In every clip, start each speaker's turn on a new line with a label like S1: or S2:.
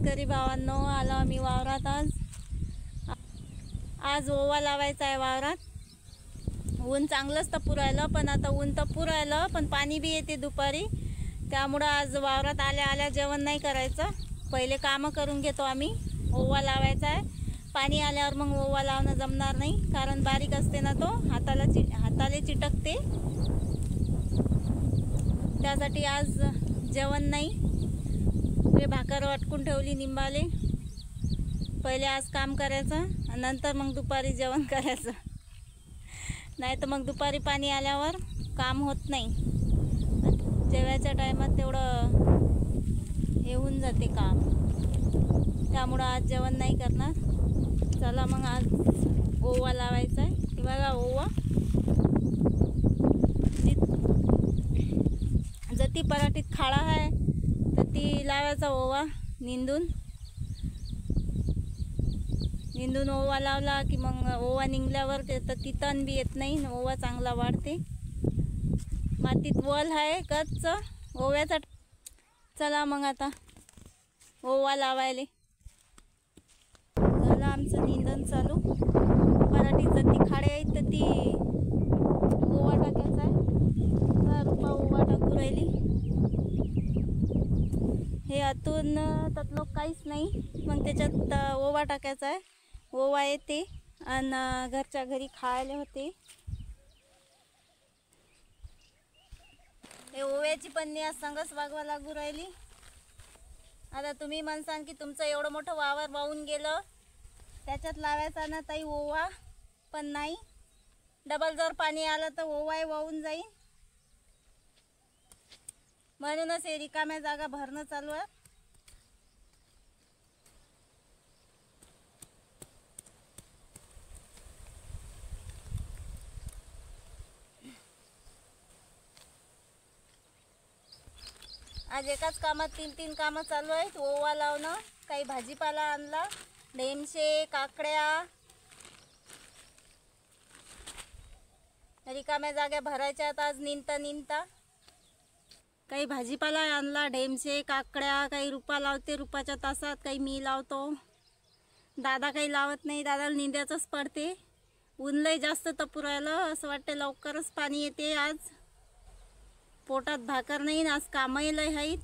S1: शेतकरी भावांनो, आलो आम्ही वावरात। आज ओवा लावायचा आहे वावरात। ऊन चांगलंच तपू राहिलं, पण आता ऊन तपू राहिलं पण पाणी बी येते दुपारी, त्यामुळं आज वावरात आल्या आल्या जेवण नाही करायचं, पहिले कामं करून घेतो आम्ही। ओवा लावायचा आहे, पाणी आल्यावर मग ओवा लावणं जमणार नाही, कारण बारीक असते ना तो, हाताले चिटकते, त्यासाठी आज जेवण नाही। हे भाकर वाटकून ठेवली निंबाले, पहिले आज काम करायचं आणि नंतर मग दुपारी जेवण करायचं, नाही तर मग दुपारी पाणी आल्यावर काम होत नाही। जेवायच्या टायमात तेवढं हे होऊन जाते काम, त्यामुळं आज जेवण नाही करणार। चला मग आज ओवा लावायचा आहे। हे बघा ओवा, जती पराठीत खाडा आहे तर ती लावायचा ओवा निंदून ओवा लावला की मग ओवा निघल्यावर तर ती तण बी येत नाही, ओवा चांगला वाढते। मातीत वल आहे कच्च ओव्याचा। चला मग आता ओवा लावायले। झालं आमचं निंदन चालू। पराठीत जती खाडे आहेत तर ती ओवा टाकायचा आहे। रुपा ओवा टाकू राहिली, हे आतून त्यातलं काहीच नाही, मग त्याच्यात ओवा टाकायचा आहे। ओवा येते आणि घरच्या घरी खायला होते। हे ओव्याची पन्नी आज संगच वागवा लागू राहिली। आता तुम्ही म्हणसान की तुमचं एवढं मोठं वावर वाहून गेलं, त्याच्यात लावायचा ना ताई ओवा, पण नाही, डबल जर पाणी आलं तर ओवाही वाहून जाईल, म्हणूनच हे रिकाम्या जागा भरणं चालू आहे। आज एकाच कामात तीन कामं चालू आहेत। ओवा लावणं, काही भाजीपाला आणला, ढेमशे, काकड्या, रिकाम्या जागा भरायच्या आज निंता काही भाजीपाला आणला, ढेमशे, काकड्या, काही रुपा लावते रुपाच्या तासात, काही मी लावतो। दादा काही लावत नाही, दादाला निंद्याचंच पडते। ऊन लय जास्त तपू राहिलं, असं वाटते लवकरच पाणी येते। आज पोटात भाकर नाही, आज कामही लय आहेत।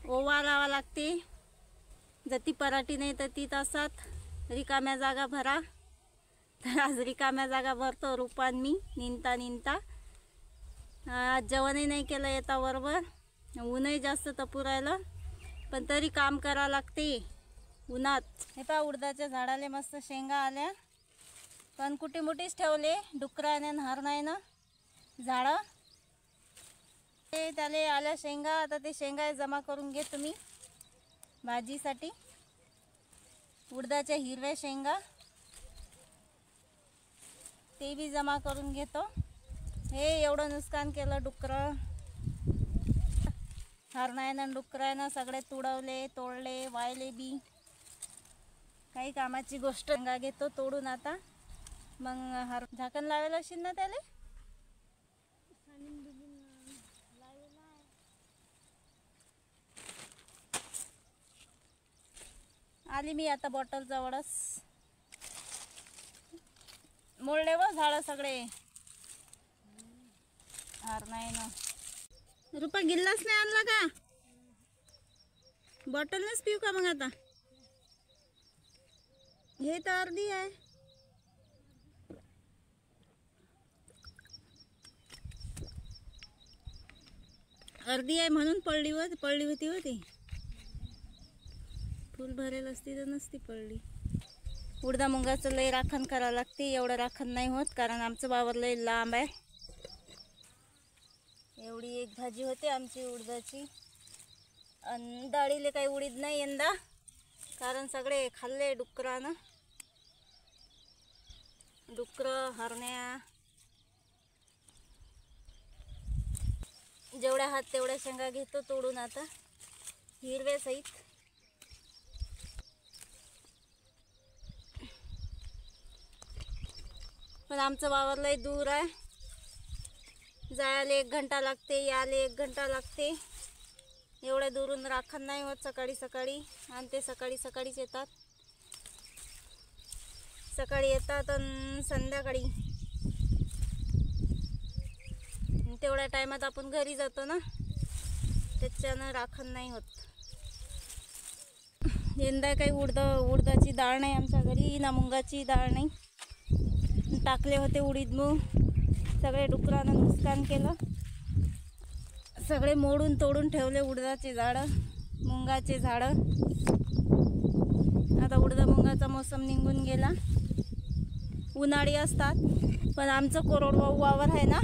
S1: ओवा लावा लागते, जती पराठी नाही तर ती तासात रिकाम्या जागा भरा। तर आज रिकाम्या जागा भरतो रुपान मी निंता। आज जेवणही नाही केलं येता बरोबर, ऊनही जास्त तपू राहिलं, पण तरी काम करा लागते उन्हात। हे पहा उडदाच्या झाडाले मस्त शेंगा आल्या, पण कुटी मुटीच ठेवले, डुकराने हरणायनं झाडं, ते त्याले आल्या शेंगा। आता ते शेंगा जमा करून घे तुम्ही भाजीसाठी, उडदाच्या हिरव्या शेंगा ते बी जमा करून घेतो। हे एवढं नुकसान केलं डुकरं हरणायनं डुकरानं, सगळे तुडवले, तोडले, वायले बी, काही कामाची गोष्ट। शेंगा घेतो तोडून आता, मग झाकण लावायला असेल ना त्याले, आली मी आता बॉटल जवळच। मोडले व झाडं सगळे हरणायनं। रुपा गिल्लास नाही आणला का? बॉटलनेच पिऊ का मग आता? हे तर अर्धी आहे। अर्धी आहे म्हणून पडली होती ती, फुल भरेल असती तर नसती पडली। उडदा मुंगाचं लय राखण करावं लागते, एवढं राखण नाही होत, कारण आमचं वावर लय लांब आहे। एवढी एक भाजी होते आमची उडदाची, आणि डाळीले काही उडीद नाही यंदा, कारण सगळे खाल्ले डुकरानं, डुकरं हरण्या। जेवढ्या हात तेवढ्या शेंगा घेतो तोडून आता, हिरव्या सहित। पण आमचं वावर लय दूर आहे, जायला 1 घंटा लागते, यायला 1 घंटा लागते। एवढ्या दुरून राखण नाही होत सकाळी सकाळी, आणि ते सकाळी सकाळीच येतात. सकाळी येतात आणि संध्याकाळी तेवढ्या टायमात आपण घरी जातो ना, त्याच्यानं राखण नाही होत. यंदा काही उडदाची डाळ नाही आमच्या घरी, ना मुंगाची डाळ नाही. टाकले होते उडीद मूग, सगळे डुकरानं नुकसान केलं. सगळे मोडून तोडून ठेवले उडदाचे झाडं, मुंगाचे झाडं. आता मुंगाचा मोसम निघून गेला. उन्हाळी असतात, पण आमचं कोरडवाहू वावर आहे ना,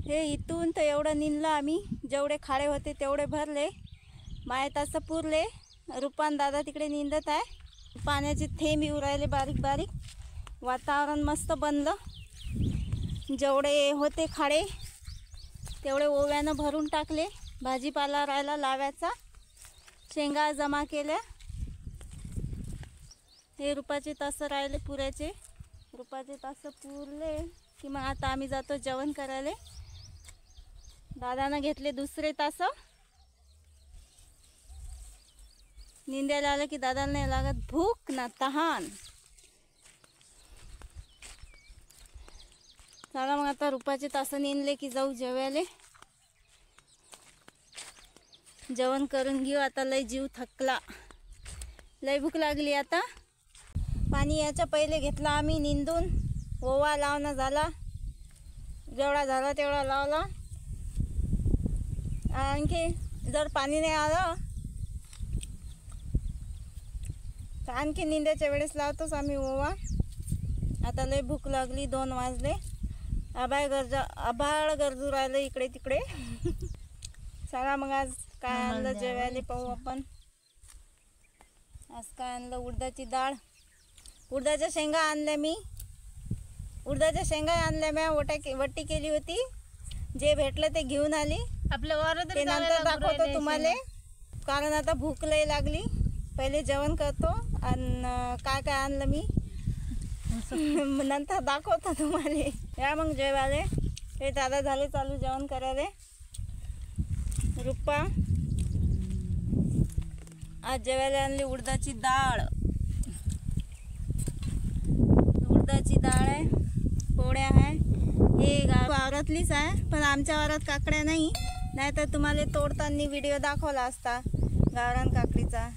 S1: हे इथून तर एवढं निंदलं आम्ही. जेवढे खाडे होते तेवढे भरले, माहीत असं पुरले. रुपान दादा तिकडे निंदत आहे. पाण्याचे थेंब येऊ राहिले बारीक बारीक. वातावरण मस्त बनलं. जेवढे होते खाडे तेवढे ओव्यानं भरून टाकले. भाजीपाला राहिला लावायचा, शेंगा जमा केल्या. हे रुपाचे तासं राहिले पुऱ्याचे. रुपाचे तासं पुरले की मग आता आम्ही जातो जेवण करायला. दादानं घेतले दुसरे तासं. निंद्याला आलं की दादाला नाही लागत भूक ना तहान. चला मग आता रुपाचे तासं निंदले की जाऊ जेवायला. जेवण करून घेऊ आता. लय जीव थकला, लय भूक लागली आता. पाणी याच्या पहिले घेतला आम्ही निंदून. ओवा लावणं झाला, जेवढा झाला तेवढा लावला. आणखी जर पाणी नाही आलं तर आणखी निंद्याच्या वेळेस लावतोच आम्ही ओवा. आता लय भूक लागली, 2 वाजले. आभाळ गरजू राहिलं इकडे तिकडे. चला मग आज काय आणलं जेवायला पाहू आपण. आज काय आणलं, उडदाची डाळ. उडदाच्या शेंगा आणल्या मी. उडदाच्या शेंगा आणल्या मी. वट्टी केली होती. जे भेटलं ते घेऊन आली.
S2: आपल्या वावरात
S1: ते नंतर दाखवतो तुम्हाला, कारण आता भूक लय लागली. पहिले जेवण करतो आणि काय काय आणलं मी नंतर दाखवतो तुम्हाला. या मग जेवायला. हे दादा झाले चालू जेवण करायला. रुपा आज जेवायला आणली उडदाची डाळ. उडदाची डाळ आहे, पोळ्या आहे. हे वावरातलीच आहे, पण आमच्या वावरात काकड्या नाही, नाहीतर तुम्हाला तोडताना व्हिडिओ दाखवला असता गावरान काकडीचा.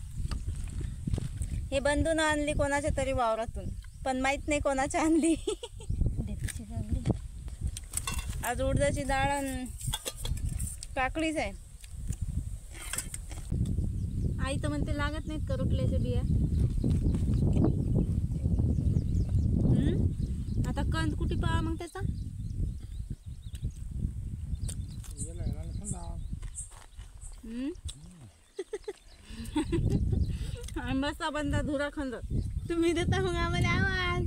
S1: हे बंधून आणली कोणाच्या तरी वावरातून, पण माहीत नाही कोणाच्या आणली. आज उडदाची डाळ आणि काकडीच आहे. आई तर म्हणते लागत नाहीत करुटल्याच्या बिया. आता कंद कुठे पाहा मग त्याचा. आंबाचा बंदा धुरा खंद.
S2: तुम्ही देता मग आम्हाला आवाज.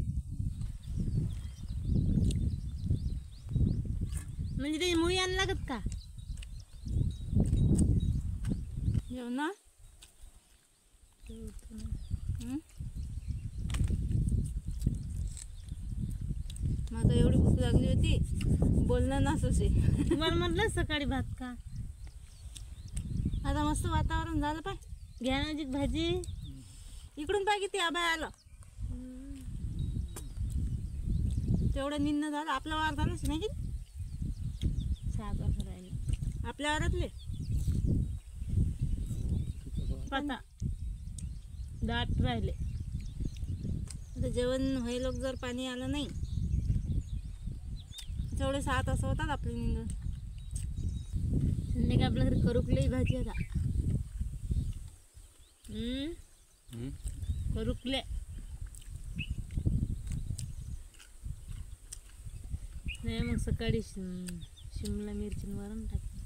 S2: म्हणजे ते मुळी आण लागत का
S1: जेवणा. मला एवढी भूक लागली होती, बोलणं ना सुसे.
S2: तुम्हाला म्हटलं सकाळी भात का.
S1: आता मस्त वातावरण झालं पाय.
S2: घ्या ना भाजी.
S1: इकडून पाय किती आभाळ आलं. तेवढं निंद झालं. आपल्या वावर झालंच नाही की
S2: 7 वाजता राहिले
S1: आपल्या वावरातले.
S2: आता दाट राहिले.
S1: आता जेवण व्हायला जर पाणी आलं नाही तेवढे 7 असं होतात आपली निंदून.
S2: संध्याकाळी आपल्या घरी करुकली भाजी आता. करुकले नाही मग सकाळी शिमला मिरची वरण टाकते.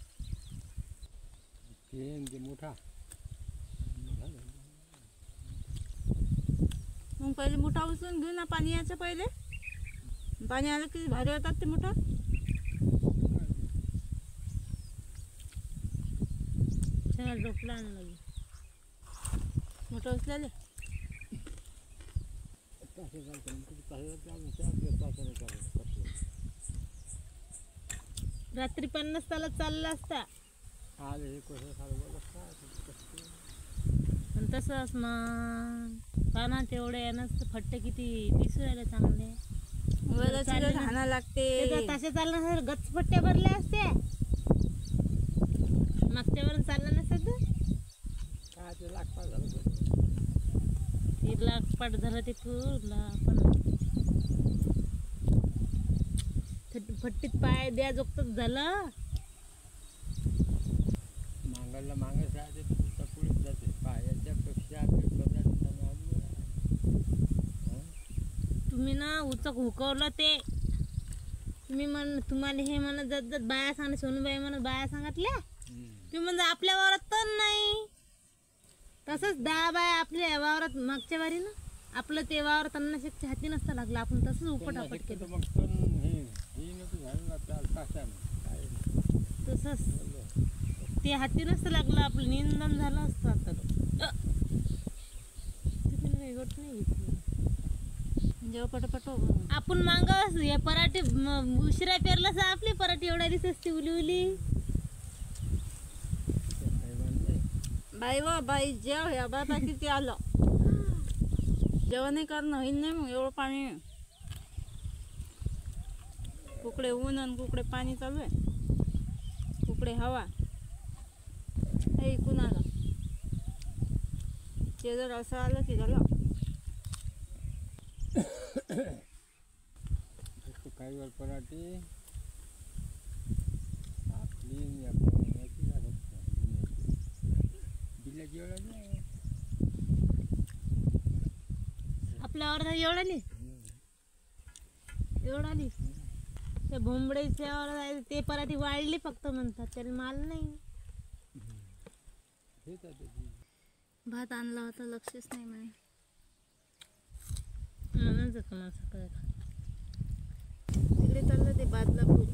S3: मोठा
S1: मग पहिले मोठा उचलून घेऊ ना. पाणी यायचं पहिले. पाणी आलं की भारी होतात ते मोठा.
S2: सगळं डोकला आणलं लागेल
S1: मोठं उचलेले.
S2: रात्री 50 ताला चालला असता. पण तसंच मग पाना तेवढे यानं फट्टे किती दिसू राहिले चांगले.
S1: वरच
S2: चालले ना.
S1: राहणं लागते.
S2: तसे चाललं सर गच्च फट्टे भरले असते. मागच्यावर चाललं नसत ते लाखपाट झालं ते पूर्ण पण फट्टीत पाय द्या जोगतच झालं.
S3: मांगडला मागच राहते पुढचा पुढेच जाते पायाच्या पेक्षा
S2: तुम्ही ना उचक हुकवलं ते तुम्ही तुम्हाला हे म्हणत जात जात बाया सांगणे सोनूबाई म्हणत बाया सांगितल्या तुम्ही म्हणजे आपल्या वावरात तर नाही. तसंच 10 बाया आपल्या वावरात मागच्या वारी ना आपलं ते वावर त्यांना शेतच्या हाती नसतं लागलं. आपण तसंच उपटापट केलं.
S3: मग पण हे नको झालं ना त्या
S2: तसंच ते हाती नसतं लागलं आपलं निंदन झालं असतं. आता तिथे काही गोष्ट नाही घेतली
S1: जेव्हा पटपट
S2: आपण मागं हे पराठे उशिरा पेरलं आपली पराठी एवढ्या दिवस असते उली उली.
S1: बाई व बाई जेव ह्या बाबा किती आलं जेवण करणं होईल नाही. मग एवढं पाणी कुकडे ऊन आणि कुकडे पाणी चालू आहे. कुकडे हवा हे इकून आलं ते जर असं आलं की झालं.
S3: काही वर पराठी आपली बिलाची
S2: आपल्या अर्धा एवढाली एवढाली त्या भोंबडेच्या ते पराठी वाढली फक्त म्हणतात त्याला माल नाही.
S1: भात आणला होता लक्षच नाही म्हणे.
S2: म्हणून जातं मला सकाळी
S1: तिकडे चाललं ते बादलापूर.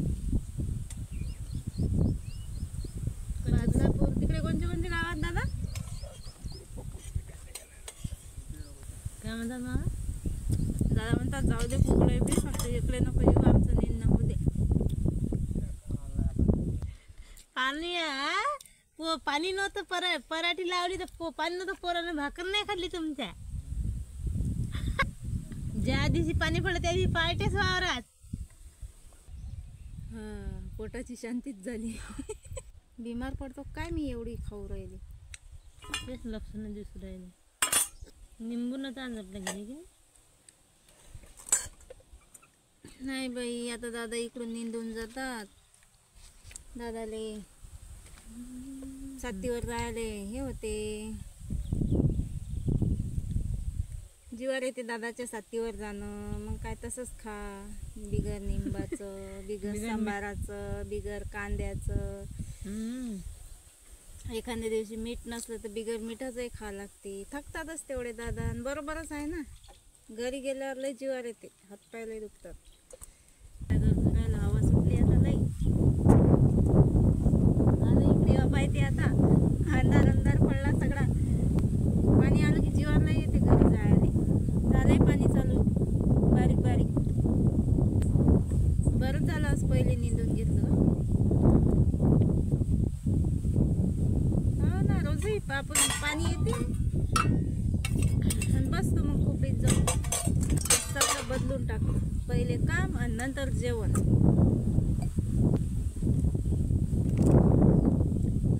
S1: बादलापूर तिकडे कोणते कोणते गावात दादा
S2: काय म्हणतात मला
S1: दादा म्हणतात जाऊ दे कुकडे बी फक्त इकडे नको येऊ आमचं निंद होऊ दे.
S2: पाणी पाणी नव्हतं पराठी लावली तर पाणी नव्हतं पोरानं भाकर नाही खाल्ली तुमच्या. ज्या दिवशी पाणी पडलं त्या दिवशी पार्टेच वावरात.
S1: हा पोटाची शांतीच झाली. बिमार पडतो काय मी एवढी खाऊ राहिली.
S2: तेच लक्ष नाही दिसू राहिले. निंबूनच आणलं आपल्या घरी की
S1: नाही बाई आता दादा इकडून निंदून जातात. दादाले सातीवर जायले हे होते जीवार येते दादाच्या सातीवर जाणं. मग काय तसंच खा बिगर निंबाचं बिगर सांबाराचं बिगर कांद्याचं. एखाद्या दिवशी मीठ नसलं तर बिगर मिठाचंही खा लागते. थकतातच तेवढे दादा आणि बरोबरच आहे ना. घरी गेल्यावर लय जीवार येते हातपाय लय दुखतात. घराला हवा सुटली आता लई आलं इकडे बाबा येते आता अंधार अंधार पडला सगळा. पाणी आलं की जीवार नाही येते घरी जायला. झालंय पाणी चालू बारीक बारीक. बरं झालं आज पहिले निंदून घेतलं. हो ना रोजही आपण पाणी येते आणि बसतो मग खोपडीत जाऊन सगळं बदलून टाकतो. पहिले काम आणि नंतर जेवण.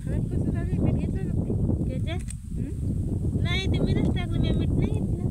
S1: हळद कसं झालं मीठ घेतलं ना ते
S2: त्याच्यात नाही ते मीठच टाकलं मी मीठ नाही घेतलं.